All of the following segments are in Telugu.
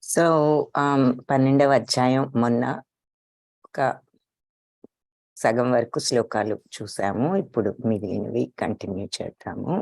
సో 12వ అధ్యాయం మొన్న ఒక సగం వరకు శ్లోకాలు చూసాము. ఇప్పుడు మిగిలినవి కంటిన్యూ చేద్దాము.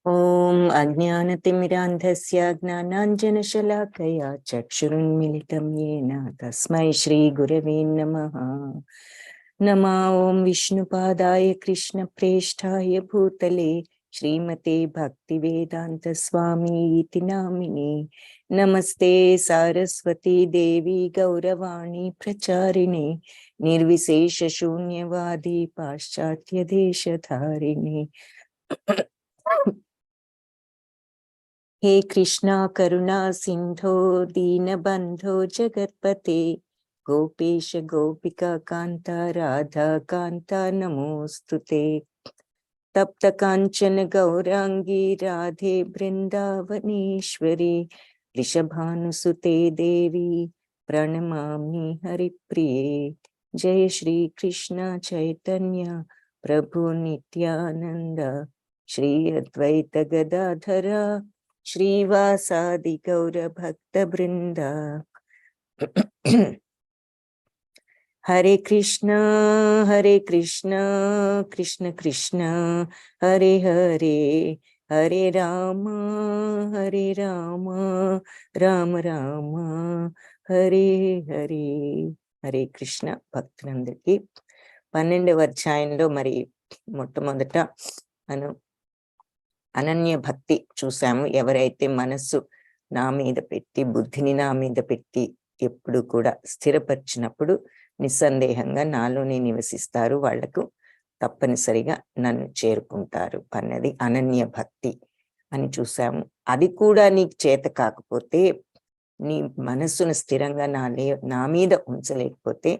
ఓం అజ్ఞానతిమిరాంధస్య జ్ఞానాంజనశలాకయా చక్షురున్మిలితం యేన తస్మై శ్రీ గురవే నమః. నమో ఓం విష్ణుపాదాయ కృష్ణప్రేష్ఠాయ భూతలే శ్రీమతే భక్తివేదాంత స్వామి ఇతి నామినే. నమస్తే సారస్వతీ దేవి గౌరవాణి ప్రచారిణే నిర్విశేష శూన్యవాది పాశ్చాత్య దేశధారిణి. हे कृष्णा करुणा सिंधो दीनबंधो जगत्पते गोपेश गोपिका कांता राधा कांता नमोस्तुते. तप्त कांचन गौरांगी राधे वृंदावनेश्वरी वृषभानुसुते देवी प्रणमामि हरिप्रिये. जय श्री कृष्ण चैतन्य प्रभु नित्यानंद श्री अद्वैत गदाधर श्रीवासादि गौर भक्त वृंद. हरे कृष्ण कृष्ण कृष्ण हरे हरे, हरे राम राम राम हरे हरे. हरे कृष्ण. భక్తులందరికీ 12వ అధ్యాయంలో మరి మొట్టమొదట మనం అనన్య భక్తి చూసాము. ఎవరైతే మనస్సు నా మీద పెట్టి బుద్ధిని నా మీద పెట్టి ఎప్పుడు కూడా స్థిరపరిచినప్పుడు నిస్సందేహంగా నాలోనే నివసిస్తారు, వాళ్లకు తప్పనిసరిగా నన్ను చేరుకుంటారు అన్నది అనన్య భక్తి అని చూసాము. అది కూడా నీకు చేత కాకపోతే, నీ మనస్సును స్థిరంగా నా మీద ఉంచలేకపోతే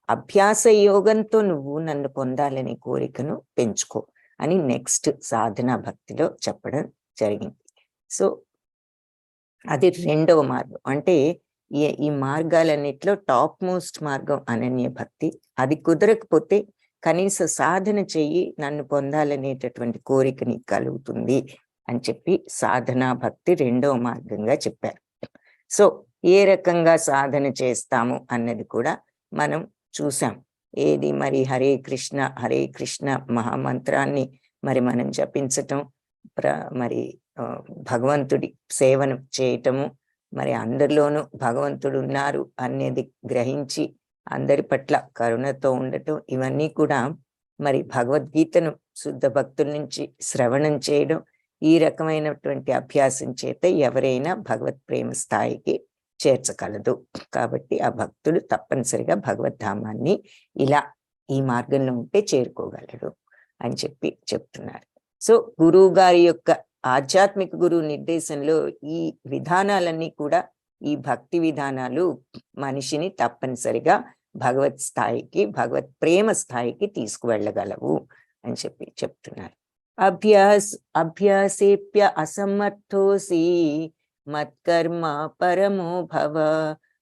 అభ్యాస యోగంతో నువ్వు నన్ను పొందాలనే కోరికను పెంచుకో అని నెక్స్ట్ సాధనా భక్తిలో చెప్పడం జరిగింది. సో అది రెండవ మార్గం. అంటే ఈ మార్గాలన్నిట్లో టాప్ మోస్ట్ మార్గం అనన్య భక్తి. అది కుదరకపోతే కనీస సాధన చెయ్యి, నన్ను పొందాలనేటటువంటి కోరిక నీకు కలుగుతుంది అని చెప్పి సాధనా భక్తి రెండవ మార్గంగా చెప్పారు. సో ఏ రకంగా సాధన చేస్తాము అన్నది కూడా మనం చూసాం. ఏది మరి హరే కృష్ణ మహామంత్రాన్ని మరి మనం జపించటం, మరి భగవంతుడి సేవను చేయటము, మరి అందరిలోనూ భగవంతుడు ఉన్నారు అనేది గ్రహించి అందరి పట్ల కరుణతో ఉండటం, ఇవన్నీ కూడా మరి భగవద్గీతను శుద్ధ భక్తుల నుంచి శ్రవణం చేయడం, ఈ రకమైనటువంటి అభ్యాసం చేత ఎవరైనా భగవత్ ప్రేమ స్థాయికి చేర్చగలదు. కాబట్టి ఆ భక్తుడు తప్పనిసరిగా భగవద్ధామాన్ని ఇలా ఈ మార్గంలో ఉంటే చేరుకోగలడు అని చెప్పి చెప్తున్నారు. సో గురువు గారి యొక్క ఆధ్యాత్మిక గురువు నిర్దేశంలో ఈ విధానాలన్నీ కూడా, ఈ భక్తి విధానాలు మనిషిని తప్పనిసరిగా భగవత్ స్థాయికి, భగవత్ ప్రేమ స్థాయికి తీసుకువెళ్ళగలవు అని చెప్పి చెప్తున్నారు. అభ్యాసేప్య అసమర్థోసి మత్కర్మ పరమో భవ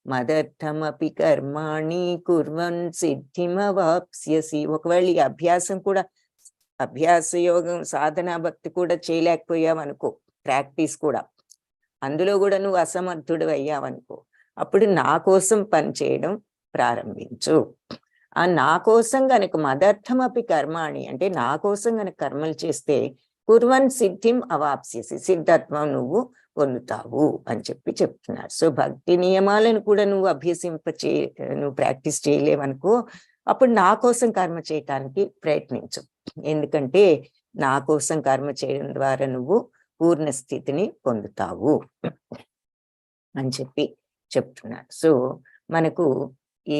మదర్థమపి కర్మాణి కుర్వన్ సిద్ధిమవాప్స్యసి. ఒకవేళ ఈ అభ్యాసం కూడా, అభ్యాస యోగం సాధనా భక్తి కూడా చేయలేకపోయావనుకో, ప్రాక్టీస్ కూడా, అందులో కూడా నువ్వు అసమర్థుడు అయ్యావనుకో, అప్పుడు నా కోసం పని చేయడం ప్రారంభించు. ఆ నా కోసం గనక మదర్థమపి కర్మాణి అంటే నా కోసం గనక కర్మలు చేస్తే కుర్వన్ సిద్ధిం అవాప్స్యసి, సిద్ధత్వం నువ్వు పొందుతావు అని చెప్తున్నారు. సో భక్తి నియమాలను కూడా నువ్వు నువ్వు ప్రాక్టీస్ చేయలేవనుకో, అప్పుడు నా కోసం కర్మ చేయటానికి ప్రయత్నించు. ఎందుకంటే నా కోసం కర్మ చేయడం ద్వారా నువ్వు పూర్ణ స్థితిని పొందుతావు అని చెప్తున్నారు. సో మనకు ఈ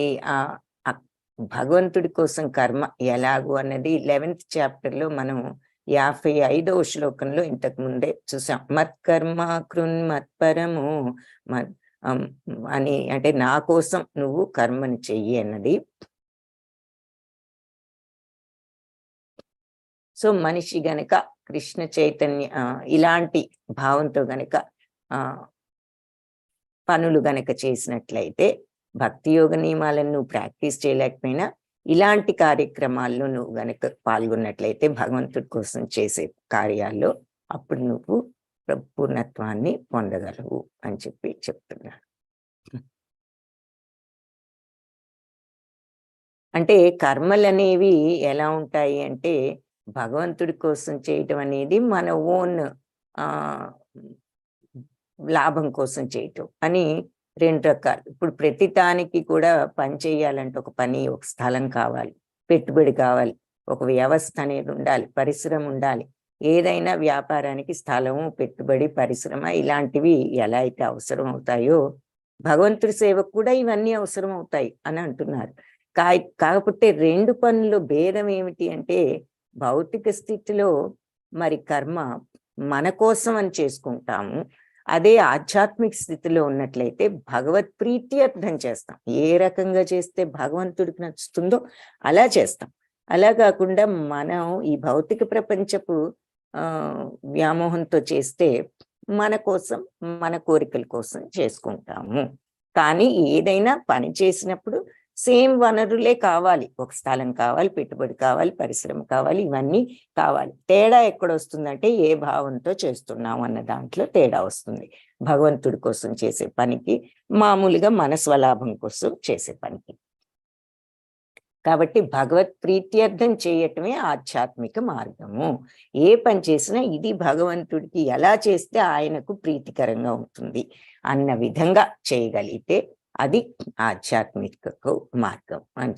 భగవంతుడి కోసం కర్మ ఎలాగు అన్నది 11th చాప్టర్లో మనం 55వ శ్లోకంలో ఇంతకు ముందే చూసాం. మత్కర్మ కృన్ మత్పరము అని, అంటే నా కోసం నువ్వు కర్మని చెయ్యి అన్నది. సో మనిషి గనక కృష్ణ చైతన్య ఇలాంటి భావంతో గనక పనులు గనక చేసినట్లయితే, భక్తి యోగ నియమాలను నువ్వు ప్రాక్టీస్ చేయలేకపోయినా ఇలాంటి కార్యక్రమాల్లో నువ్వు గనక పాల్గొన్నట్లయితే, భగవంతుడి కోసం చేసే కార్యాల్లో, అప్పుడు నువ్వు పూర్ణత్వాన్ని పొందగలవు అని చెప్తున్నారు. అంటే కర్మలు అనేవి ఎలా ఉంటాయి అంటే, భగవంతుడి కోసం చేయటం అనేది మన ఓన్ లాభం కోసం చేయటం అని 2 రకాలు. ఇప్పుడు ప్రతి దానికి కూడా పని చేయాలంటే ఒక పని, ఒక స్థలం కావాలి, పెట్టుబడి కావాలి, ఒక వ్యవస్థ అనేది ఉండాలి, పరిశ్రమ ఉండాలి. ఏదైనా వ్యాపారానికి స్థలము, పెట్టుబడి, పరిశ్రమ ఇలాంటివి ఎలా అయితే అవసరం అవుతాయో, భగవంతుడి సేవకు కూడా ఇవన్నీ అవసరం అవుతాయి అని అంటున్నారు. కాకపోతే 2 పనులు భేదం ఏమిటి అంటే, భౌతిక స్థితిలో మరి కర్మ మన కోసం అని చేసుకుంటాము. అదే ఆధ్యాత్మిక స్థితిలో ఉన్నట్లయితే భగవత్ ప్రీతి అర్థం చేస్తాం. ఏ రకంగా చేస్తే భగవంతుడికి నచ్చుతుందో అలా చేస్తాం. అలా కాకుండా మనం ఈ భౌతిక ప్రపంచపు వ్యామోహంతో చేస్తే మన కోసం, మన కోరికల కోసం చేసుకుంటాము. కానీ ఏదైనా పని చేసినప్పుడు సేమ్ వనరులే కావాలి. ఒక స్థలం కావాలి, పెట్టుబడి కావాలి, పరిశ్రమ కావాలి, ఇవన్నీ కావాలి. తేడా ఎక్కడొస్తుందంటే ఏ భావంతో చేస్తున్నాం అన్న దాంట్లో తేడా వస్తుంది. భగవంతుడి కోసం చేసే పనికి, మామూలుగా మన స్వలాభం కోసం చేసే పనికి. కాబట్టి భగవత్ ప్రీత్యర్థం చేయటమే ఆధ్యాత్మిక మార్గము. ఏ పని చేసినా ఇది భగవంతుడికి ఎలా చేస్తే ఆయనకు ప్రీతికరంగా ఉంటుంది అన్న విధంగా చేయగలిగితే అది ఆధ్యాత్మిక మార్గం అని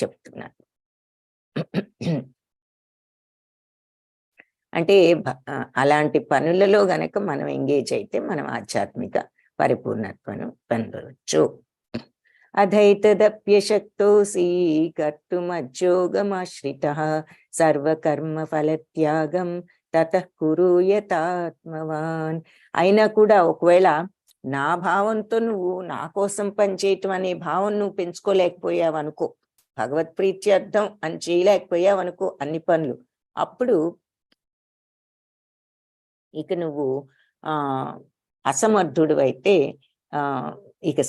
చెప్తున్నారు. అంటే అలాంటి పనులలో గనక మనం ఎంగేజ్ అయితే మనం ఆధ్యాత్మిక పరిపూర్ణత్వను పొందవచ్చు. అధైతదప్యశక్తోసి కర్తుమజ్జోగమాశ్రితః సర్వకర్మ ఫలత్యాగం తతః కురు యతాత్మవాన్. అయినా కూడా ఒకవేళ నా భావంతో నువ్వు నా కోసం పనిచేయటం అనే భావం నువ్వు పెంచుకోలేకపోయావు అనుకో, భగవత్ ప్రీత్యర్థం అని చేయలేకపోయావు అనుకో అన్ని పనులు, అప్పుడు ఇక నువ్వు అసమర్థుడు అయితే, ఇక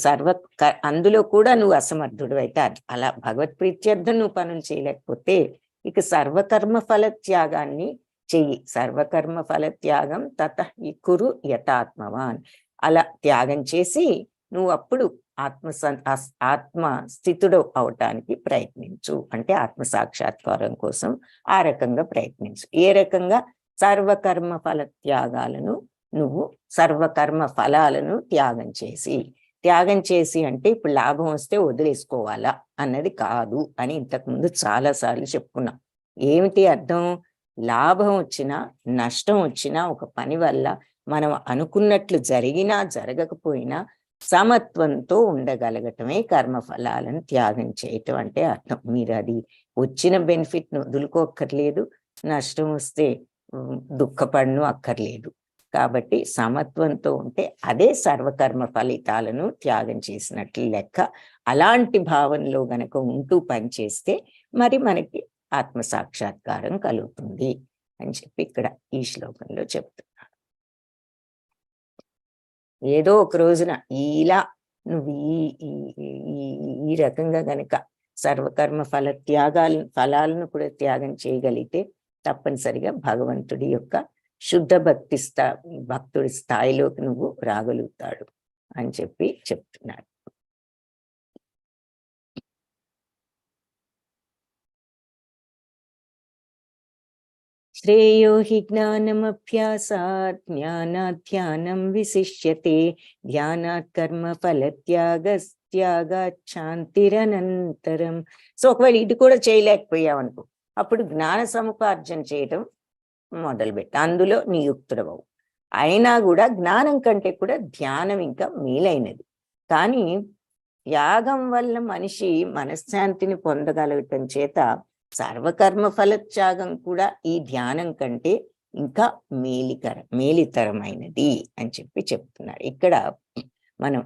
అందులో కూడా నువ్వు అసమర్థుడు అయితే, అలా భగవత్ ప్రీత్యర్థం నువ్వు పనులు చేయలేకపోతే ఇక సర్వకర్మ ఫల త్యాగాన్ని చెయ్యి. సర్వకర్మ ఫల త్యాగం తతః కురు యతాత్మవాన్. అలా త్యాగం చేసి నువ్వు అప్పుడు ఆత్మ స్థితుడు అవటానికి ప్రయత్నించు. అంటే ఆత్మ సాక్షాత్కారం కోసం ఆ రకంగా ప్రయత్నించు. ఏ రకంగా? సర్వకర్మ ఫల త్యాగాలను నువ్వు సర్వకర్మ ఫలాలను త్యాగం చేసి అంటే ఇప్పుడు లాభం వస్తే వదిలేసుకోవాలా అన్నది కాదు అని ఇంతకుముందు చాలాసార్లు చెప్పుకున్నాం. ఏమిటి అర్థం? లాభం వచ్చినా నష్టం వచ్చినా ఒక పని వల్ల మనం అనుకున్నట్లు జరిగినా జరగకపోయినా సమత్వంతో ఉండగలగటమే కర్మఫలాలను త్యాగం చేయటం అంటే అర్థం. మీరు అది వచ్చిన బెనిఫిట్ను వదులుకోక్కర్లేదు, నష్టం వస్తే దుఃఖపడను అక్కర్లేదు. కాబట్టి సమత్వంతో ఉంటే అదే సర్వకర్మ ఫలితాలను త్యాగం చేసినట్లు లెక్క. అలాంటి భావనలో గనక ఉంటూ పనిచేస్తే మరి మనకి ఆత్మసాక్షాత్కారం కలుగుతుంది అని ఇక్కడ ఈ శ్లోకంలో చెప్తున్నారు. ఏదో ఒక రోజున ఇలా నువ్వు ఈ రకంగా గనక సర్వకర్మ ఫలాలను కూడా త్యాగం చేయగలిగితే తప్పనిసరిగా భగవంతుడి యొక్క శుద్ధ భక్తుడి స్థాయిలోకి నువ్వు రాగలుగుతాడు అని చెప్తున్నారు. శ్రేయో హి జ్ఞానమభ్యాసాత్ జ్ఞానాత్ ధ్యానం విశిష్యతే ధ్యానాత్ కర్మ ఫలత్యాగాత్ శాంతిరనంతరం. సో ఒకవేళ ఇది కూడా చేయలేకపోయావు అనుకో, అప్పుడు జ్ఞాన సముపార్జన చేయటం మొదలుపెట్టు, అందులో నియుక్తుడవవు. అయినా కూడా జ్ఞానం కంటే కూడా ధ్యానం ఇంకా మేలైనది. కానీ యాగం వల్ల మనిషి మనశ్శాంతిని పొందగలగటం చేత సర్వకర్మ ఫలత్యాగం కూడా ఈ ధ్యానం కంటే ఇంకా మేలితరమైనది అని చెప్తున్నారు. ఇక్కడ మనం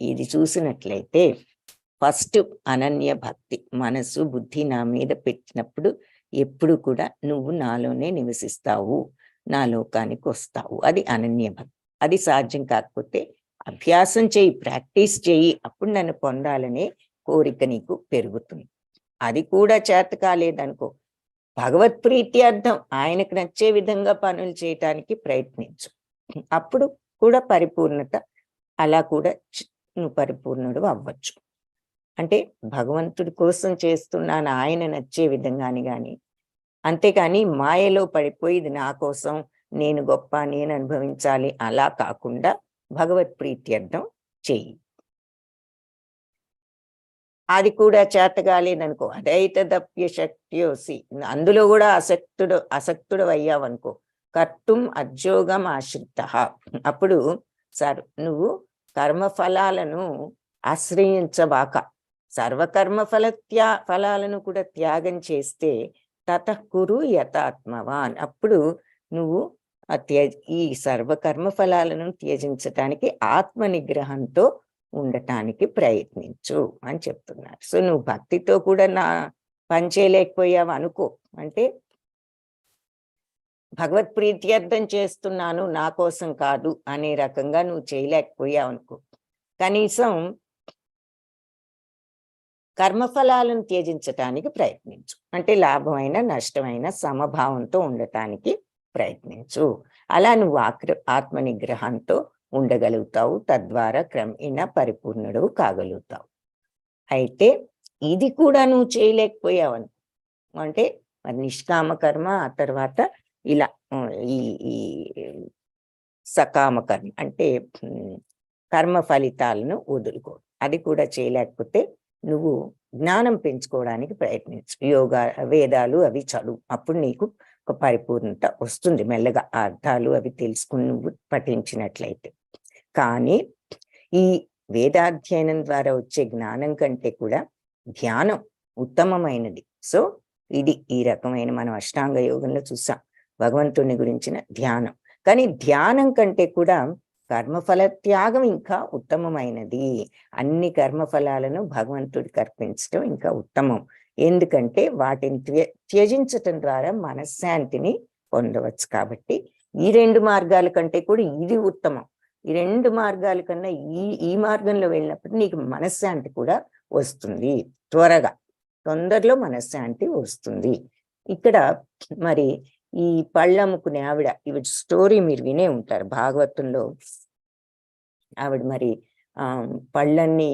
ఇది చూసినట్లయితే ఫస్ట్ అనన్య భక్తి, మనసు బుద్ధి నా మీద పెట్టినప్పుడు ఎప్పుడు కూడా నువ్వు నాలోనే నివసిస్తావు, నా లోకానికి వస్తావు, అది అనన్య భక్తి. అది సాధ్యం కాకపోతే అభ్యాసం చేయి, ప్రాక్టీస్ చేయి, అప్పుడు నన్ను పొందాలనే కోరిక నీకు పెరుగుతుంది. అది కూడా చేత కాలేదనుకో, భగవత్ ప్రీత్యర్థం ఆయనకు నచ్చే విధంగా పనులు చేయటానికి ప్రయత్నించు, అప్పుడు కూడా పరిపూర్ణత, అలా కూడా నువ్వు పరిపూర్ణుడు అవ్వచ్చు. అంటే భగవంతుడి కోసం చేస్తున్నాను ఆయన నచ్చే విధంగాని కానీ, అంతేకాని మాయలో పడిపోయి ఇది నా కోసం, నేను గొప్ప, నేను అనుభవించాలి, అలా కాకుండా భగవత్ ప్రీత్యర్థం చెయ్యి. అది కూడా చేతగాలేదనుకో, అదైతదప్య శక్త్యోసి, అందులో కూడా అసక్తుడు అయ్యావనుకో, కర్తుం అజ్యోగం ఆశ్రిత, అప్పుడు నువ్వు కర్మఫలాలను ఆశ్రయించబాక, సర్వకర్మ ఫలాలను కూడా త్యాగం చేస్తే తతఃకురు యథాత్మవాన్, అప్పుడు నువ్వు ఈ సర్వకర్మ ఫలాలను త్యజించటానికి ఆత్మ నిగ్రహంతో ఉండటానికి ప్రయత్నించు అని చెప్తున్నారు. సో నువ్వు భక్తితో కూడా నా పని చేయలేకపోయావు అనుకో, అంటే భగవత్ ప్రీత్యర్థం చేస్తున్నాను, నా కోసం కాదు అనే రకంగా నువ్వు చేయలేకపోయావు అనుకో, కనీసం కర్మఫలాలను త్యజించటానికి ప్రయత్నించు, అంటే లాభమైన నష్టమైన సమభావంతో ఉండటానికి ప్రయత్నించు. అలా నువ్వు ఆత్మ నిగ్రహంతో ఉండగలుగుతావు, తద్వారా క్రమేణా పరిపూర్ణుడు కాగలుగుతావు. అయితే ఇది కూడా నువ్వు చేయలేకపోయావని అంటే మరి నిష్కామ కర్మ, ఆ తర్వాత ఇలా ఈ సకామ కర్మ అంటే కర్మ ఫలితాలను వదులుకో, అది కూడా చేయలేకపోతే నువ్వు జ్ఞానం పెంచుకోవడానికి ప్రయత్నించు, యోగా వేదాలు అవి చదువు, అప్పుడు నీకు ఒక పరిపూర్ణత వస్తుంది మెల్లగా, అర్థాలు అవి తెలుసుకుని నువ్వు పఠించినట్లయితే. కానీ ఈ వేదాధ్యయనం ద్వారా వచ్చే జ్ఞానం కంటే కూడా ధ్యానం ఉత్తమమైనది. సో ఇది ఈ రకమైన మనం అష్టాంగ యోగంలో చూసాం భగవంతుని గురించిన ధ్యానం. కానీ ధ్యానం కంటే కూడా కర్మఫల త్యాగం ఇంకా ఉత్తమమైనది. అన్ని కర్మఫలాలను భగవంతుడికి అర్పించడం ఇంకా ఉత్తమం. ఎందుకంటే వాటిని త్యజించటం ద్వారా మనశ్శాంతిని పొందవచ్చు. కాబట్టి ఈ రెండు మార్గాల కంటే కూడా ఇది ఉత్తమం. ఈ రెండు మార్గాల కన్నా ఈ మార్గంలో వెళ్ళినప్పుడు నీకు మనశ్శాంతి కూడా వస్తుంది, తొందరలో మనశ్శాంతి వస్తుంది. ఇక్కడ మరి ఈ పళ్ళమ్ముకునే ఆవిడ, ఇవి స్టోరీ మీరు వినే ఉంటారు భాగవతంలో. ఆవిడ మరి పళ్ళన్నీ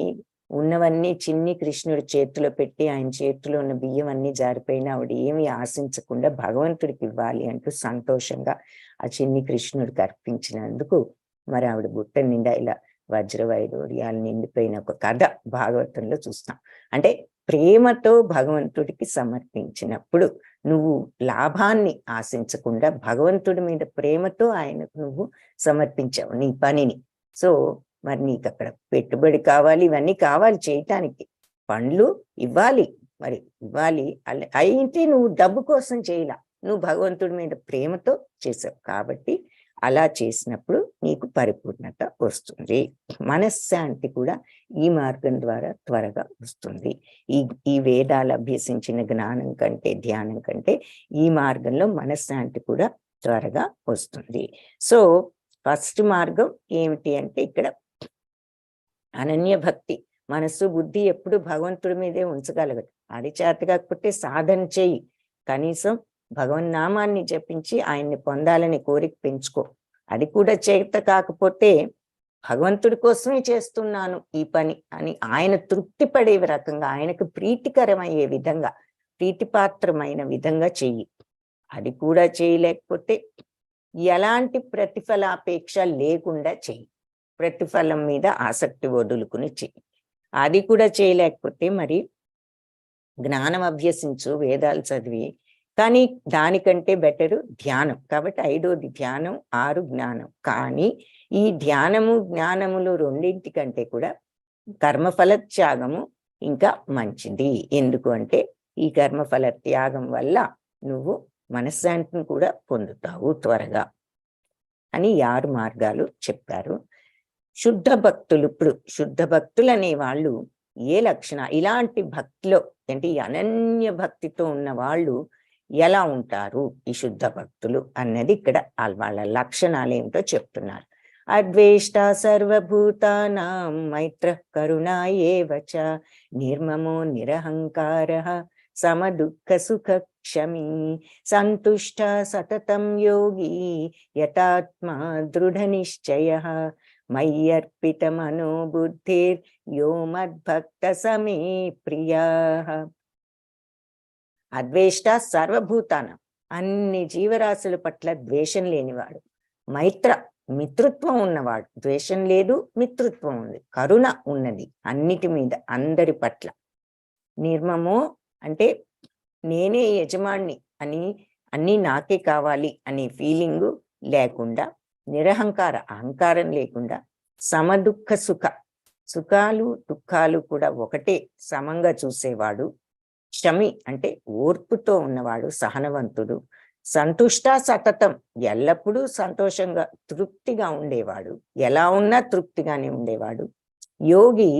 ఉన్నవన్నీ చిన్ని కృష్ణుడి చేతిలో పెట్టి ఆయన చేతిలో ఉన్న బియ్యం అన్ని జారిపోయినా ఆవిడ ఏమి ఆశించకుండా భగవంతుడికి ఇవ్వాలి అంటూ సంతోషంగా ఆ చిన్ని కృష్ణుడికి అర్పించినందుకు మరి ఆవిడ బుట్ట నిండా ఇలా వజ్రవైడూర్యాలు నిండిపోయిన ఒక కథ భాగవతంలో చూస్తాం. అంటే ప్రేమతో భగవంతుడికి సమర్పించినప్పుడు నువ్వు లాభాన్ని ఆశించకుండా భగవంతుడి మీద ప్రేమతో ఆయనకు నువ్వు సమర్పించావు నీ పనిని. సో మరి నీకు అక్కడ పెట్టుబడి కావాలి, ఇవన్నీ కావాలి చేయటానికి, పండ్లు ఇవ్వాలి, మరి ఇవ్వాలి. అయితే నువ్వు డబ్బు కోసం చేయలా, నువ్వు భగవంతుడి మీద ప్రేమతో చేసావు. కాబట్టి అలా చేసినప్పుడు నీకు పరిపూర్ణత వస్తుంది. మనశ్శాంతి కూడా ఈ మార్గం ద్వారా త్వరగా వస్తుంది. ఈ వేదాలు అభ్యసించిన జ్ఞానం కంటే, ధ్యానం కంటే ఈ మార్గంలో మనశ్శాంతి కూడా త్వరగా వస్తుంది. సో ఫస్ట్ మార్గం ఏమిటి అంటే ఇక్కడ అనన్య భక్తి, మనస్సు బుద్ధి ఎప్పుడు భగవంతుడి మీదే ఉంచగలగదు. అది చేత కాకపోతే సాధన చేయి, కనీసం భగవన్నామాన్ని జపించి ఆయన్ని పొందాలని కోరిక పెంచుకో. అది కూడా చేత కాకపోతే భగవంతుడి కోసమే చేస్తున్నాను ఈ పని అని ఆయన తృప్తి పడే రకంగా, ఆయనకు ప్రీతికరమయ్యే విధంగా, ప్రీతిపాత్రమైన విధంగా చెయ్యి. అది కూడా చేయలేకపోతే ఎలాంటి ప్రతిఫలాపేక్ష లేకుండా చెయ్యి, ప్రతిఫలం మీద ఆసక్తి వదులుకుని చెయ్యి. అది కూడా చేయలేకపోతే మరి జ్ఞానం అభ్యసించు, వేదాలు చదివి. కానీ దానికంటే బెటరు ధ్యానం. కాబట్టి 5వది ధ్యానం, 6 జ్ఞానం. కానీ ఈ ధ్యానము జ్ఞానములు రెండింటికంటే కూడా కర్మఫల త్యాగము ఇంకా మంచిది. ఎందుకు అంటే ఈ కర్మఫల త్యాగం వల్ల నువ్వు మనశ్శాంతిని కూడా పొందుతావు త్వరగా అని 6 మార్గాలు చెప్పారు. శుద్ధ భక్తులు, ఇప్పుడు శుద్ధ భక్తులు అనే వాళ్ళు ఏ లక్షణ, ఇలాంటి భక్తిలో అంటే ఈ అనన్య భక్తితో ఉన్న వాళ్ళు ఎలా ఉంటారు ఈ శుద్ధ భక్తులు అన్నది ఇక్కడ వాళ్ళ లక్షణాలు ఏమిటో చెప్తున్నారు. అద్వేష్ట సర్వభూతానాం మైత్ర కరుణా ఏవ చ నిర్మమో నిరహంకార సమదుఃఖ సుఖ క్షమీ సంతుష్ట సతతం యోగి యతాత్మా దృఢ నిశ్చయ మయ్యర్పిత మనోబుద్ధిర్ యో మద్భక్త సమే ప్రియా. అద్వేష్ట సర్వభూతానం, అన్ని జీవరాశుల పట్ల ద్వేషం లేనివాడు. మైత్ర, మిత్రుత్వం ఉన్నవాడు. ద్వేషం లేదు, మిత్రుత్వం ఉంది. కరుణ ఉన్నది అన్నిటి మీద, అందరి పట్ల. నిర్మమో అంటే నేనే యజమాన్ని అని, అన్నీ నాకే కావాలి అనే ఫీలింగు లేకుండా, నిరహంకార, అహంకారం లేకుండా, సమదుఃఖ సుఖ, సుఖాలు దుఃఖాలు కూడా ఒకటే సమంగా చూసేవాడు. క్షమి అంటే ఓర్పుతో ఉన్నవాడు, సహనవంతుడు. సంతుష్ట సతతం, ఎల్లప్పుడూ సంతోషంగా తృప్తిగా ఉండేవాడు. ఎలా ఉన్నా తృప్తిగానే ఉండేవాడు. యోగి,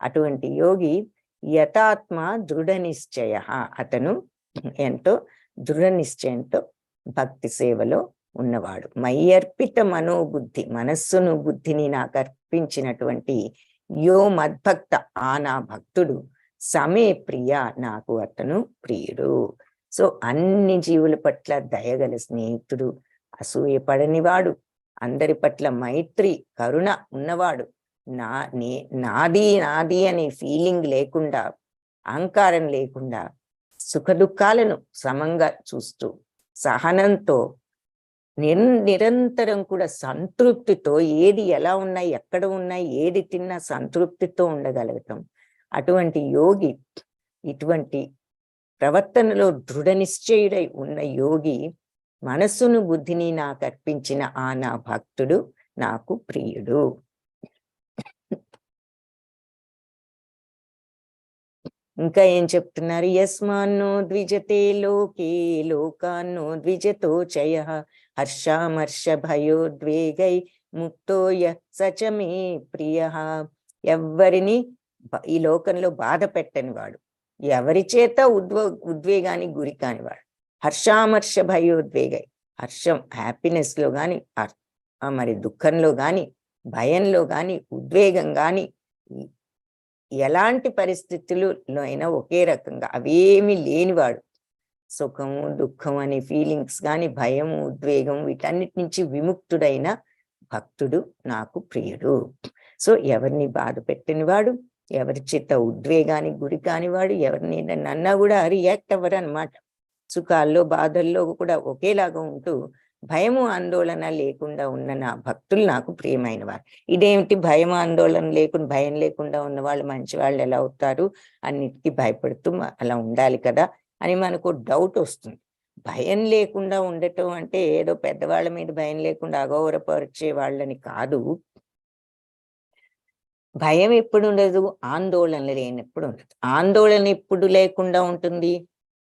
అటువంటి యోగి యథాత్మ దృఢ నిశ్చయ, అతను ఎంతో దృఢ నిశ్చయంతో భక్తి సేవలో ఉన్నవాడు. మయ్యర్పిత మనోబుద్ధి, మనస్సును బుద్ధిని నాకు అర్పించినటువంటి యో మద్భక్త, ఆ నా భక్తుడు సమే ప్రియ, నాకు అతను ప్రియుడు. సో అన్ని జీవుల పట్ల దయగల స్నేహితుడు, అసూయపడనివాడు, అందరి పట్ల మైత్రి కరుణ ఉన్నవాడు, నాది నాది అనే ఫీలింగ్ లేకుండా, అహంకారం లేకుండా, సుఖ దుఃఖాలను సమంగా చూస్తూ, సహనంతో, నిరంతరం కూడా సంతృప్తితో, ఏది ఎలా ఉన్నాయి, ఎక్కడ ఉన్నాయి, ఏది తిన్నా సంతృప్తితో ఉండగలుగుతాం. అటువంటి యోగి, ఇటువంటి ప్రవర్తనలో దృఢ నిశ్చయుడై ఉన్న యోగి, మనస్సును బుద్ధిని నాకు అర్పించిన ఆ నా భక్తుడు నాకు ప్రియుడు. ఇంకా ఏం చెప్తున్నారు? యస్మాన్నో ద్విజతే లోకే లోకాన్నో ద్విజతో చయ హర్షామర్ష భయోద్వేగై ముక్తో సచమే ప్రియ. ఎవ్వరిని ఈ లోకంలో బాధ పెట్టని వాడు, ఎవరి చేత ఉద్వేగానికి గురి కానివాడు. హర్షామర్ష భయోద్వేగై, హర్షం హ్యాపీనెస్ లో గాని, మరి దుఃఖంలో గాని, భయంలో గాని, ఉద్వేగం గాని, ఎలాంటి పరిస్థితుల్లో అయినా ఒకే రకంగా అవేమీ లేనివాడు. సుఖము దుఃఖం అనే ఫీలింగ్స్ కానీ, భయము ఉద్వేగం వీటన్నిటి నుంచి విముక్తుడైన భక్తుడు నాకు ప్రియుడు. సో ఎవరిని బాధ పెట్టనివాడు, ఎవరి చేత ఉద్వేగానికి గురి కానివాడు, ఎవరిని నన్నా కూడా రియాక్ట్ అవ్వరు అనమాట. సుఖాల్లో బాధల్లో కూడా ఒకేలాగా ఉంటూ భయము ఆందోళన లేకుండా ఉన్న నా భక్తులు నాకు ప్రియమైన వారు. ఇదేమిటి భయం ఆందోళన లేకుండా, భయం లేకుండా ఉన్న వాళ్ళు మంచి వాళ్ళు ఎలా అవుతారు, అన్నిటికీ భయపడుతూ అలా ఉండాలి కదా అని మనకు డౌట్ వస్తుంది. భయం లేకుండా ఉండటం అంటే ఏదో పెద్దవాళ్ళ మీద భయం లేకుండా అగౌరవపరిచే వాళ్ళని కాదు. భయం ఎప్పుడు ఉండదు, ఆందోళన లేనప్పుడు ఉండదు. ఆందోళన ఎప్పుడు లేకుండా ఉంటుంది,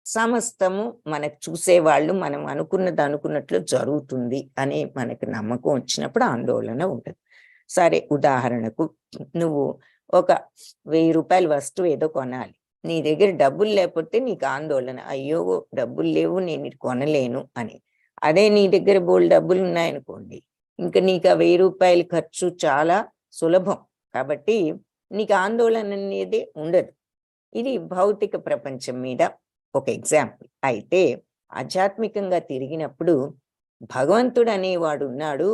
సమస్తము మనకు చూసేవాళ్ళు మనం అనుకున్నది అనుకున్నట్లు జరుగుతుంది అని మనకు నమ్మకం వచ్చినప్పుడు ఆందోళన ఉంటుంది. సరే, ఉదాహరణకు నువ్వు ఒక 1000 రూపాయల వస్తువు ఏదో కొనాలి, నీ దగ్గర డబ్బులు లేకపోతే నీకు ఆందోళన, అయ్యో డబ్బులు లేవు, నేను ఇది కొనలేను అని. అదే నీ దగ్గర బోల్డ్ డబ్బులు ఉన్నాయనుకోండి, ఇంకా నీకు ఆ 1000 రూపాయల ఖర్చు చాలా సులభం, కాబట్టి నీకు ఆందోళన అనేది ఉండదు. ఇది భౌతిక ప్రపంచం మీద ఒక ఎగ్జాంపుల్. అయితే ఆధ్యాత్మికంగా తిరిగినప్పుడు భగవంతుడు అనేవాడు ఉన్నాడు,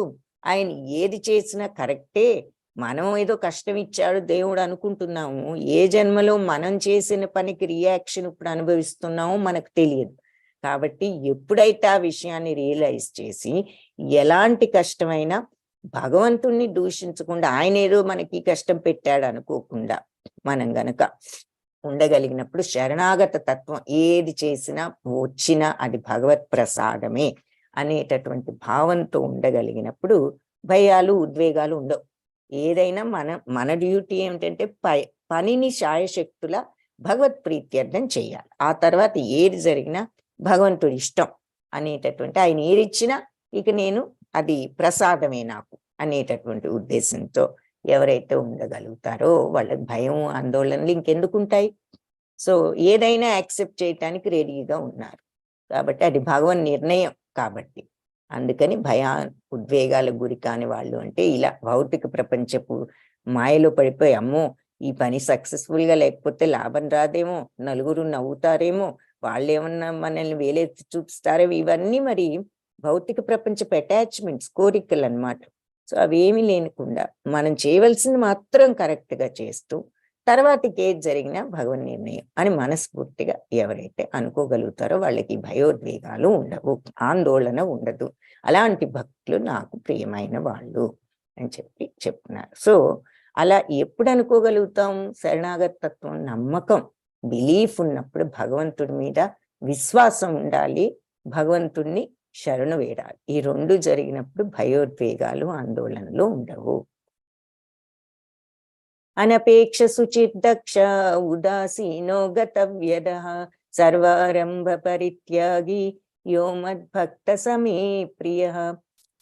ఆయన ఏది చేసినా కరెక్టే. మనం ఏదో కష్టం ఇచ్చాడు దేవుడు అనుకుంటున్నాము, ఏ జన్మలో మనం చేసిన పనికి రియాక్షన్ ఇప్పుడు అనుభవిస్తున్నామో మనకు తెలియదు. కాబట్టి ఎప్పుడైతే ఆ విషయాన్ని రియలైజ్ చేసి ఎలాంటి కష్టమైనా భగవంతుణ్ణి దూషించకుండా, ఆయన ఏదో మనకి కష్టం పెట్టాడు అనుకోకుండా మనం గనక ఉండగలిగినప్పుడు, శరణాగత తత్వం ఏది చేసినా వచ్చినా అది భగవత్ ప్రసాదమే అనేటటువంటి భావంతో ఉండగలిగినప్పుడు భయాలు ఉద్వేగాలు ఉండవు. ఏదైనా మన డ్యూటీ ఏమిటంటే పనిని శాయశక్తుల భగవత్ ప్రీత్యర్థం చేయాలి. ఆ తర్వాత ఏది జరిగినా భగవంతుడి ఇష్టం అనేటటువంటి, ఆయన ఏదిచ్చినా ఇక నేను అది ప్రసాదమే నాకు అనేటటువంటి ఉద్దేశంతో ఎవరైతే ఉండగలుగుతారో వాళ్ళకి భయం ఆందోళనలు ఇంకెందుకు ఉంటాయి. సో ఏదైనా యాక్సెప్ట్ చేయటానికి రెడీగా ఉన్నారు కాబట్టి అది భగవన్ నిర్ణయం. కాబట్టి అందుకని ఉద్వేగాలకు గురి కాని వాళ్ళు అంటే ఇలా భౌతిక ప్రపంచపు మాయలో పడిపోయి, అమ్మో ఈ పని సక్సెస్ఫుల్ గా లేకపోతే లాభం రాదేమో, నలుగురు నవ్వుతారేమో, వాళ్ళు ఏమన్నా మనల్ని వేలెత్తి చూపిస్తారేమో, ఇవన్నీ మరి భౌతిక ప్రపంచపు అటాచ్మెంట్స్, కోరికలు అన్నమాట. సో అవేమీ లేకుండా మనం చేయవలసింది మాత్రం కరెక్ట్ గా చేస్తూ తర్వాతకి ఏది జరిగినా భగవన్ నిర్ణయం అని మనస్ఫూర్తిగా ఎవరైతే అనుకోగలుగుతారో వాళ్ళకి భయోద్వేగాలు ఉండవు, ఆందోళన ఉండదు. అలాంటి భక్తులు నాకు ప్రియమైన వాళ్ళు అని చెప్తున్నారు. సో అలా ఎప్పుడు అనుకోగలుగుతాం? శరణాగత తత్వం, నమ్మకం, బిలీఫ్ ఉన్నప్పుడు, భగవంతుడి మీద విశ్వాసం ఉండాలి, భగవంతుణ్ణి శరణు వేడాలి. ఈ రెండు జరిగినప్పుడు భయోద్వేగాలు ఆందోళనలు ఉండవు. అనపేక్ష సుచిర్దక్ష ఉదాసీనో గతవ్యద సర్వారంభ పరిత్యాగి యో మద్భక్త సమే ప్రియ.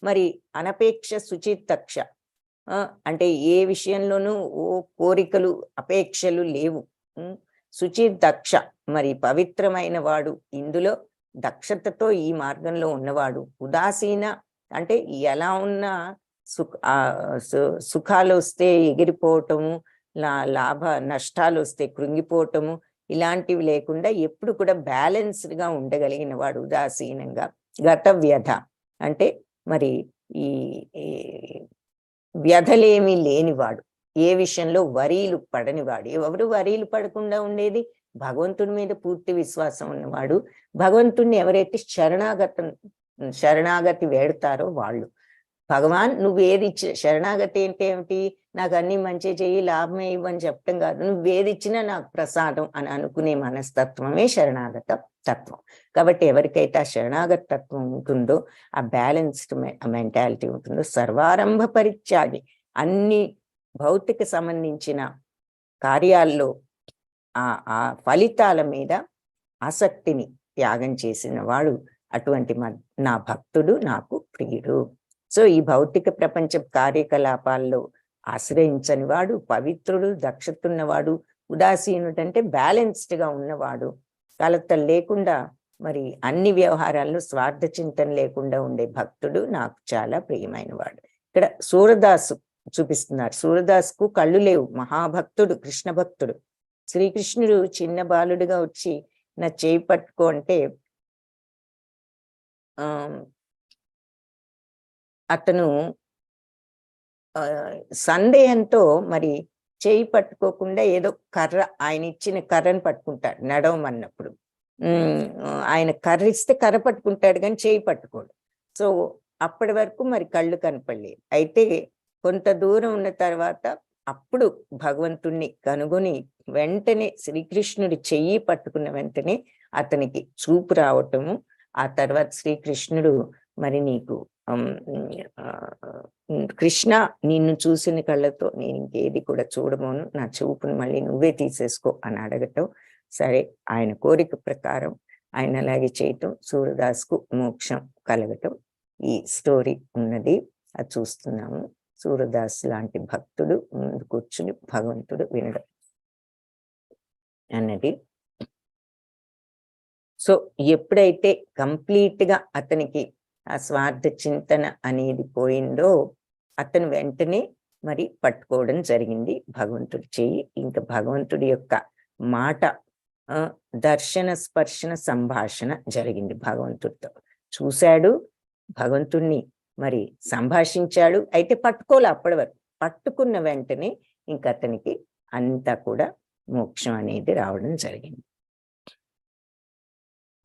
మరి అనపేక్ష సుచిర్దక్ష అంటే ఏ విషయంలోనూ కోరికలు అపేక్షలు లేవు. సుచిర్దక్ష మరి పవిత్రమైన వాడు, ఇందులో దక్షతతో ఈ మార్గంలో ఉన్నవాడు. ఉదాసీన అంటే ఎలా ఉన్నా సుఖాలు వస్తే ఎగిరిపోవటము, లాభ నష్టాలు వస్తే కృంగిపోవటము, ఇలాంటివి లేకుండా ఎప్పుడు కూడా బ్యాలెన్స్డ్ గా ఉండగలిగిన వాడు. ఉదాసీనంగా. గతవ్యధ అంటే మరి ఈ వ్యధలేమీ లేనివాడు, ఏ విషయంలో వరీలు పడనివాడు. ఎవరు వరీలు పడకుండా ఉండేది? భగవంతుడి మీద పూర్తి విశ్వాసం ఉన్నవాడు. భగవంతుడిని ఎవరైతే శరణాగతి వేడతారో వాళ్ళు. భగవాన్ నువ్వు ఏది శరణాగతి అంటే ఏమిటి? నాకు అన్ని మంచి చెయ్యి, లాభమే ఇవ్వని చెప్పడం కాదు. నువ్వు ఏది ఇచ్చినా నాకు ప్రసాదం అని అనుకునే మనస్తత్వమే శరణాగత తత్వం. కాబట్టి ఎవరికైతే ఆ శరణాగత తత్వం ఉంటుందో, ఆ బ్యాలెన్స్డ్ మెంటాలిటీ ఉంటుందో, సర్వారంభ పరిత్యాగి, అన్ని భౌతిక సంబంధించిన కార్యాల్లో ఆ ఫలితాల మీద ఆసక్తిని త్యాగం చేసిన వాడు, అటువంటి నా భక్తుడు నాకు ప్రియుడు. సో ఈ భౌతిక ప్రపంచ కార్యకలాపాల్లో ఆశ్రయించని వాడు పవిత్రుడు, దక్షతున్నవాడు. ఉదాసీనుడంటే బ్యాలెన్స్డ్ గా ఉన్నవాడు, కలతలు లేకుండా మరి అన్ని వ్యవహారాల్లో స్వార్థ చింతన లేకుండా ఉండే భక్తుడు నాకు చాలా ప్రియమైన వాడు. ఇక్కడ సూరదాసు చూపిస్తున్నారు. సూరదాసుకు కళ్ళు లేవు, మహాభక్తుడు, కృష్ణ భక్తుడు. శ్రీకృష్ణుడు చిన్న బాలుడిగా వచ్చి నా చేయి పట్టుకో అంటే అతను సందేహంతో మరి చేయి పట్టుకోకుండా ఏదో కర్ర, ఆయన ఇచ్చిన కర్రను పట్టుకుంటాడు నడవమన్నప్పుడు. ఆయన కర్ర ఇస్తే కర్ర పట్టుకుంటాడు కానీ చేయి పట్టుకోడు. సో అప్పటి వరకు మరి కళ్ళు కనపడలేదు. అయితే కొంత దూరం ఉన్న తర్వాత అప్పుడు భగవంతుణ్ణి కనుగొని వెంటనే శ్రీకృష్ణుడి చెయ్యి పట్టుకున్న వెంటనే అతనికి చూపు రావటము. ఆ తర్వాత శ్రీకృష్ణుడు మరి నీకు కృష్ణ, నిన్ను చూసిన కళ్ళతో నేను ఇంకేది కూడా చూడమోను, నా చూపును మళ్ళీ నువ్వే తీసేసుకో అని అడగటం. సరే, ఆయన కోరిక ప్రకారం ఆయన అలాగే చేయటం, సూరదాస్కు మోక్షం కలగటం ఈ స్టోరీ ఉన్నది. అది చూస్తున్నాము. సూరదాస్ లాంటి భక్తుడు ముందు కూర్చుని భగవంతుడు వినడం అన్నది. సో ఎప్పుడైతే కంప్లీట్ గా అతనికి ఆ స్వార్థ చింతన అనేది పోయిందో, అతను వెంటనే మరి పట్టుకోవడం జరిగింది భగవంతుడి చెయ్యి. ఇంకా భగవంతుడి యొక్క మాట, దర్శన, స్పర్శన, సంభాషణ జరిగింది భగవంతుడితో. చూశాడు, భగవంతుణ్ణి మరి సంభాషించాడు. అయితే పట్టుకోలే అప్పటి వరకు. పట్టుకున్న వెంటనే ఇంక అతనికి అంతా కూడా మోక్షం అనేది రావడం జరిగింది.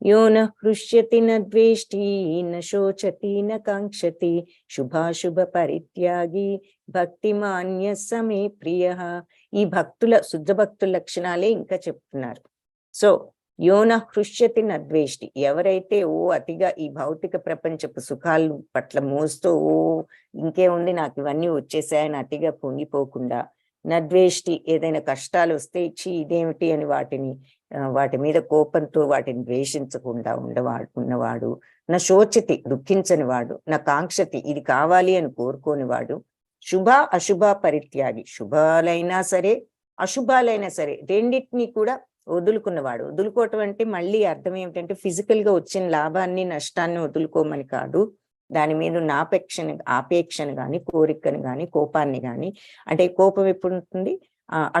యో న హృష్యతి న ద్వేష్టి న శోచతి న కాంక్షతి శుభాశుభ పరిత్యాగి భక్తిమాన్య సమే ప్రియ. ఈ భక్తుల శుద్ధ భక్తుల లక్షణాలే ఇంకా చెప్తున్నారు. సో యోన హృష్యతి న ద్వేష్టి, ఎవరైతే అతిగా ఈ భౌతిక ప్రపంచపు సుఖాల పట్ల మోస్తూ ఇంకేముంది నాకు ఇవన్నీ వచ్చేసాయని అతిగా పొంగిపోకుండా, నద్వేష్టి ఏదైనా కష్టాలు వస్తే ఇచ్చి ఇదేమిటి అని వాటి మీద కోపంతో వాటిని ద్వేషించకుండా ఉన్నవాడు, నా శోచతి దుఃఖించని వాడు, నా కాంక్షతి ఇది కావాలి అని కోరుకోనివాడు, శుభ అశుభ పరిత్యాగి శుభాలైనా సరే అశుభాలైనా సరే రెండింటినీ కూడా వదులుకున్నవాడు. వదులుకోవటం అంటే మళ్ళీ అర్థం ఏమిటంటే ఫిజికల్ గా వచ్చిన లాభాన్ని నష్టాన్ని వదులుకోమని కాదు, దాని మీద ఆపేక్షను కానీ కోరికను కానీ కోపాన్ని కానీ. అంటే కోపం ఎప్పుడు ఉంటుంది,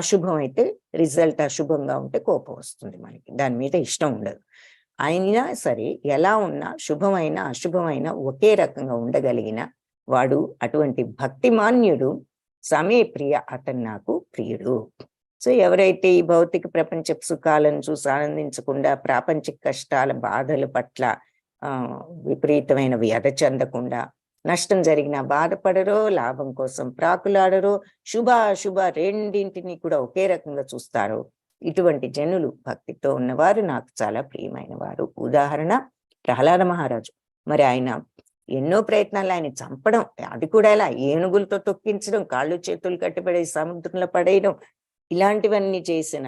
అశుభం అయితే రిజల్ట్ అశుభంగా ఉంటే కోపం వస్తుంది మనకి, దాని మీద ఇష్టం ఉండదు. అయినా సరే ఎలా ఉన్నా శుభమైన అశుభమైన ఒకే రకంగా ఉండగలిగిన వాడు అటువంటి భక్తిమాన్యుడు సమే ప్రియ, అతను నాకు ప్రియుడు. సో ఎవరైతే ఈ భౌతిక ప్రపంచ సుఖాలను చూసి ఆనందించకుండా ప్రాపంచిక కష్టాల బాధల పట్ల విపరీతమైన వ్యధ చెందకుండా, నష్టం జరిగినా బాధపడరో, లాభం కోసం ప్రాకులాడరో, శుభ అశుభ రెండింటినీ కూడా ఒకే రకంగా చూస్తారో, ఇటువంటి జనులు భక్తితో ఉన్నవారు నాకు చాలా ప్రియమైన వారు. ఉదాహరణ ప్రహ్లాద మహారాజు. మరి ఆయన ఎన్నో ప్రయత్నాలు, ఆయన చంపడం, అది కూడా ఎలా ఏనుగులతో తొక్కించడం, కాళ్ళు చేతులు కట్టిపడే సముద్రంలో పడేయడం, ఇలాంటివన్నీ చేసిన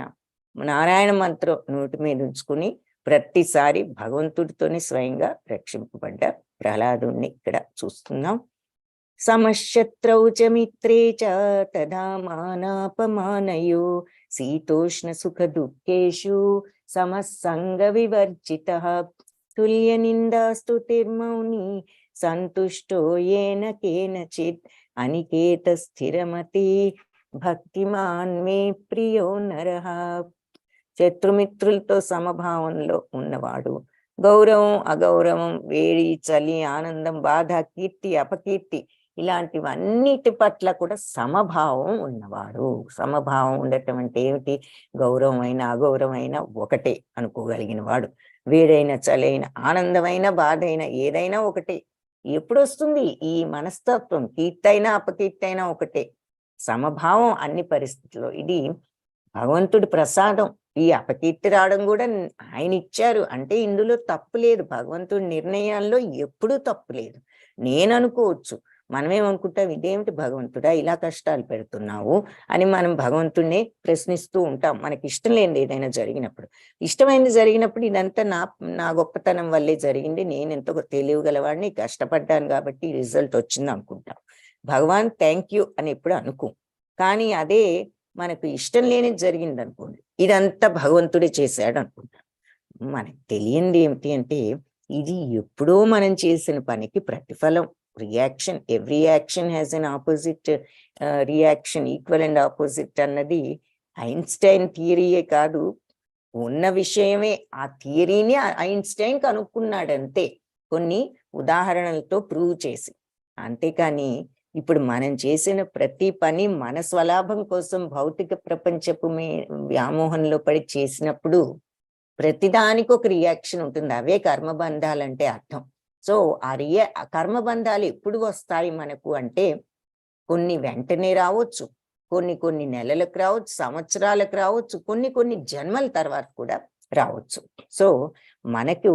నారాయణ మంత్రం నోటి మీద ఉంచుకుని ప్రతిసారి భగవంతుడితోనే స్వయంగా రక్షింపబడ్డ ప్రహ్లాదుణ్ణి ఇక్కడ చూస్తున్నాం. సమశత్రౌ చ మిత్రే చ తదా మానాపమానయో శీతోష్ణ సుఖ దుఃఖేషు సమసంగ వివర్జితః తుల్య నిందా స్తుతిర్మౌని సంతుష్టో ఏన కేనచిత్ అనికేత స్థిరమతి భక్తిమాన్ మే ప్రియో నరః. శత్రుమిత్రులతో సమభావంలో ఉన్నవాడు, గౌరవం అగౌరవం, వేడి చలి, ఆనందం బాధ, కీర్తి అపకీర్తి ఇలాంటివన్నిటి పట్ల కూడా సమభావం ఉన్నవాడు. సమభావం ఉండటం అంటే ఏమిటి, గౌరవమైన అగౌరవమైన ఒకటే అనుకోగలిగిన వాడు, వేడైన చలైన ఆనందమైన బాధ అయినా ఏదైనా ఒకటే. ఎప్పుడు వస్తుంది ఈ మనస్తత్వం, కీర్తైనా అపకీర్తైనా ఒకటే, సమభావం అన్ని పరిస్థితుల్లో. ఇది భగవంతుడి ప్రసాదం. ఈ అపకీర్తి రావడం కూడా ఆయన ఇచ్చారు అంటే ఇందులో తప్పు లేదు, భగవంతుడి నిర్ణయాల్లో ఎప్పుడూ తప్పు లేదు. నేను అనుకోవచ్చు, మనమేమనుకుంటాం ఇదేమిటి భగవంతుడా ఇలా కష్టాలు పెడుతున్నావు అని మనం భగవంతుడిని ప్రశ్నిస్తూ ఉంటాం. మనకి ఇష్టం లేనిది ఏదైనా జరిగినప్పుడు. ఇష్టమైనది జరిగినప్పుడు ఇదంతా నా గొప్పతనం వల్లే జరిగింది, నేను ఎంతో తెలియగలవాడిని, కష్టపడ్డాను కాబట్టి రిజల్ట్ వచ్చింది అనుకుంటాం. భగవాన్ థ్యాంక్ యూ అని ఎప్పుడు అనుకో. కానీ అదే మనకు ఇష్టం లేనిది జరిగింది అనుకోండి, ఇదంతా భగవంతుడే చేశాడు అనుకుంటాం. మనకు తెలియంది ఏమిటి అంటే ఇది ఎప్పుడో మనం చేసిన పనికి ప్రతిఫలం, reaction. Every action has N opposite reaction, equal and opposite అన్నది ఐన్స్టైన్ థియరీయే కాదు, ఉన్న విషయమే. ఆ థియరీని ఐన్స్టైన్ కనుక్కున్నాడు అంతే, కొన్ని ఉదాహరణలతో ప్రూవ్ చేసి. అంతేకాని ఇప్పుడు మనం చేసిన ప్రతి పని మన స్వలాభం కోసం భౌతిక ప్రపంచపు వ్యామోహంలో పడి చేసినప్పుడు ప్రతిదానికి ఒక రియాక్షన్ ఉంటుంది. అవే కర్మబంధాలంటే అర్థం. సో ఆ కర్మబంధాలు ఎప్పుడు వస్తాయి మనకు అంటే కొన్ని వెంటనే రావచ్చు, కొన్ని నెలలకు రావచ్చు, సంవత్సరాలకు రావచ్చు, కొన్ని జన్మల తర్వాత కూడా రావచ్చు. సో మనకు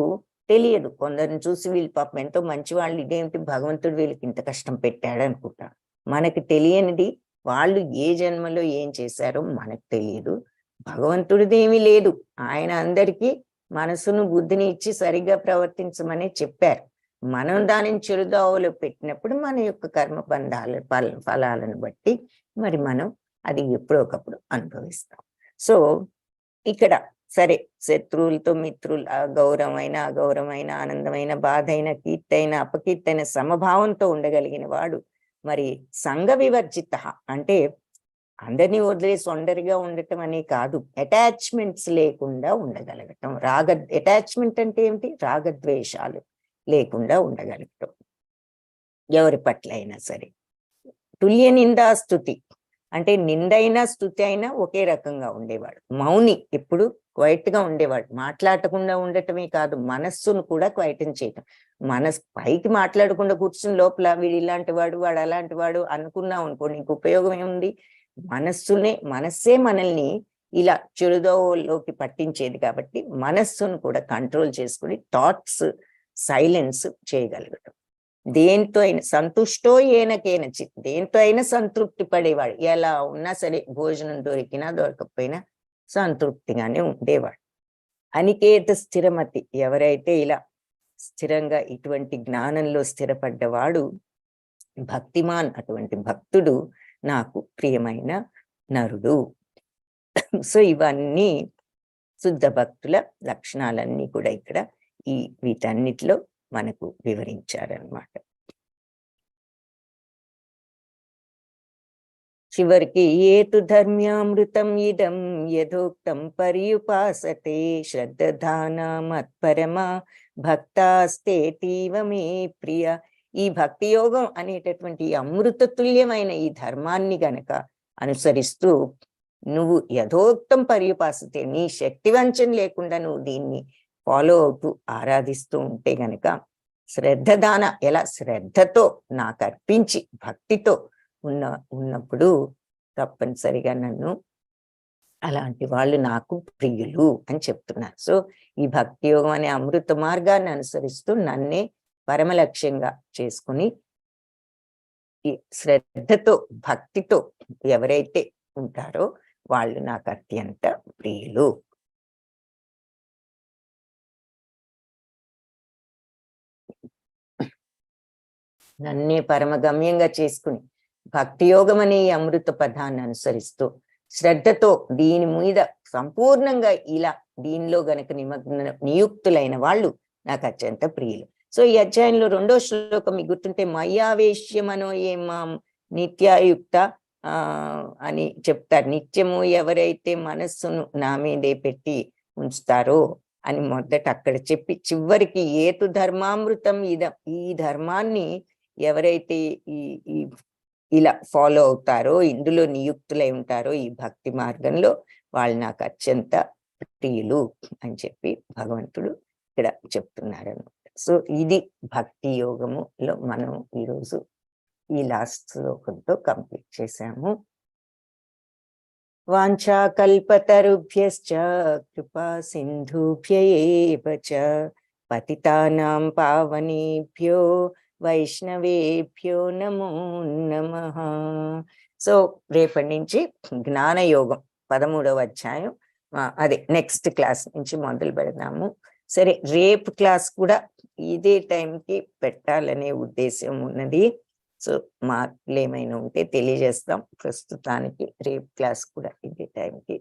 తెలియదు. కొందరిని చూసి వీళ్ళు పాపం ఎంతో మంచి వాళ్ళు, ఇదేమిటి భగవంతుడు వీళ్ళకి ఇంత కష్టం పెట్టాడు అనుకుంటా. మనకి తెలియనిది వాళ్ళు ఏ జన్మలో ఏం చేశారో మనకు తెలియదు. భగవంతుడిదేమీ లేదు, ఆయన అందరికీ మనసును బుద్ధిని ఇచ్చి సరిగ్గా ప్రవర్తించమని చెప్పారు. మనం దానిని చెడుదావులో పెట్టినప్పుడు మన యొక్క కర్మ బంధాల ఫలాలను బట్టి మరి మనం అది ఎప్పుడో ఒకప్పుడు అనుభవిస్తాం. సో ఇక్కడ సరే శత్రువులతో మిత్రులు, గౌరవమైన అగౌరవమైన, ఆనందమైన బాధ అయిన, కీర్తైన అపకీర్తైన సమభావంతో ఉండగలిగిన వాడు మరి సంఘ వివర్జిత అంటే అందరినీ వదిలేసి ఒంటరిగా ఉండటం అనే కాదు, అటాచ్మెంట్స్ లేకుండా ఉండగలగటం. అటాచ్మెంట్ అంటే ఏమిటి, రాగద్వేషాలు లేకుండా ఉండగలగటం ఎవరి పట్ల అయినా సరే. తుల్య నిందా స్తుతి అంటే నిందైనా స్తుతి అయినా ఒకే రకంగా ఉండేవాడు. మౌని, ఎప్పుడు క్వైట్ గా ఉండేవాడు. మాట్లాడకుండా ఉండటమే కాదు, మనస్సును కూడా క్వైటం చేయటం. పైకి మాట్లాడకుండా కూర్చుని లోపల వీడు ఇలాంటి వాడు, వాడు అలాంటి వాడు అనుకున్నాం అనుకోండి, ఇంక ఉపయోగం ఏముంది? మనస్సే మనల్ని ఇలా చెడుదోలోకి పట్టించేది. కాబట్టి మనస్సును కూడా కంట్రోల్ చేసుకుని థాట్స్ సైలెన్స్ చేయగలగటం. దేంతో అయినా సంతుష్టో ఏనకేనచిత్, దేంతో అయినా సంతృప్తి పడేవాడు. ఎలా ఉన్నా సరే, భోజనం దొరికినా దొరకకపోయినా సంతృప్తిగానే ఉండేవాడు. అనికేత స్థిరమతి, ఎవరైతే ఇలా స్థిరంగా ఇటువంటి జ్ఞానంలో స్థిరపడ్డవాడు భక్తిమాన్, అటువంటి భక్తుడు నాకు ప్రియమైన నరుడు. సో ఇవన్నీ శుద్ధ భక్తుల లక్షణాలన్నీ కూడా ఇక్కడ వీటన్నిటిలో మనకు వివరించారనమాట. చివరికి ఏతు ధర్మ్యామృతం ఇదం యథోక్తం పర్యుపాసతే శ్రద్ధాన మత్పరమా భక్తాస్తేతీవ మే ప్రియ. ఈ భక్తి యోగం అనేటటువంటి అమృత తుల్యమైన ఈ ధర్మాన్ని గనక అనుసరిస్తూ నువ్వు యథోక్తం పర్యుపాసతే, నీ శక్తి వంచన లేకుండా నువ్వు దీన్ని ఫాలో అవుతూ ఆరాధిస్తూ ఉంటే గనక శ్రద్ధదాన, ఎలా శ్రద్ధతో నాకు అర్పించి భక్తితో ఉన్నప్పుడు తప్పనిసరిగా నన్ను అలాంటి వాళ్ళు నాకు ప్రియులు అని చెప్తున్నారు. సో ఈ భక్తి యోగం అనే అమృత మార్గాన్ని అనుసరిస్తూ నన్నే పరమ లక్ష్యంగా చేసుకుని ఈ శ్రద్ధతో భక్తితో ఎవరైతే ఉంటారో వాళ్ళు నాకు అత్యంత ప్రియులు. నన్నే పరమగమ్యంగా చేసుకుని భక్తి యోగం అనే ఈ అమృత పదాన్ని అనుసరిస్తూ శ్రద్ధతో దీని మీద సంపూర్ణంగా ఇలా దీనిలో గనక నియుక్తులైన వాళ్ళు నాకు అత్యంత ప్రియులు. సో ఈ అధ్యాయంలో 2వ శ్లోకం మీకు గుర్తుంటే మయ్యావేశ్యమనో ఏమాం నిత్యాయుక్త అని చెప్తారు. నిత్యము ఎవరైతే మనస్సును నా మీదే పెట్టి ఉంచుతారో అని మొదట అక్కడ చెప్పి చివరికి ఏతు ధర్మామృతం ఈ ధర్మాన్ని ఎవరైతే ఇలా ఫాలో అవుతారో, ఇందులో నియుక్తులై ఉంటారో ఈ భక్తి మార్గంలో, వాళ్ళు నాకు అత్యంత ప్రియులు అని చెప్పి భగవంతుడు ఇక్కడ చెప్తున్నారు అనమాట. సో ఇది భక్తి యోగములో మనం ఈరోజు ఈ లాస్ట్ శ్లోకంతో కంప్లీట్ చేశాము. వాంఛాకల్పతరుభ్యశ్చ కృపా సింధుభ్య ఏవ చ పతితానాం పావనేభ్యో వైష్ణవేభ్యో నమో నమః. సో రేపటి నుంచి జ్ఞానయోగం 13వ అధ్యాయం, అదే నెక్స్ట్ క్లాస్ నుంచి మొదలు పెడదాము. సరే, రేపు క్లాస్ కూడా ఇదే టైంకి పెట్టాలనే ఉద్దేశం ఉన్నది. సో మార్పులు ఏమైనా ఉంటే తెలియజేస్తాం. ప్రస్తుతానికి రేపు క్లాస్ కూడా ఇదే టైంకి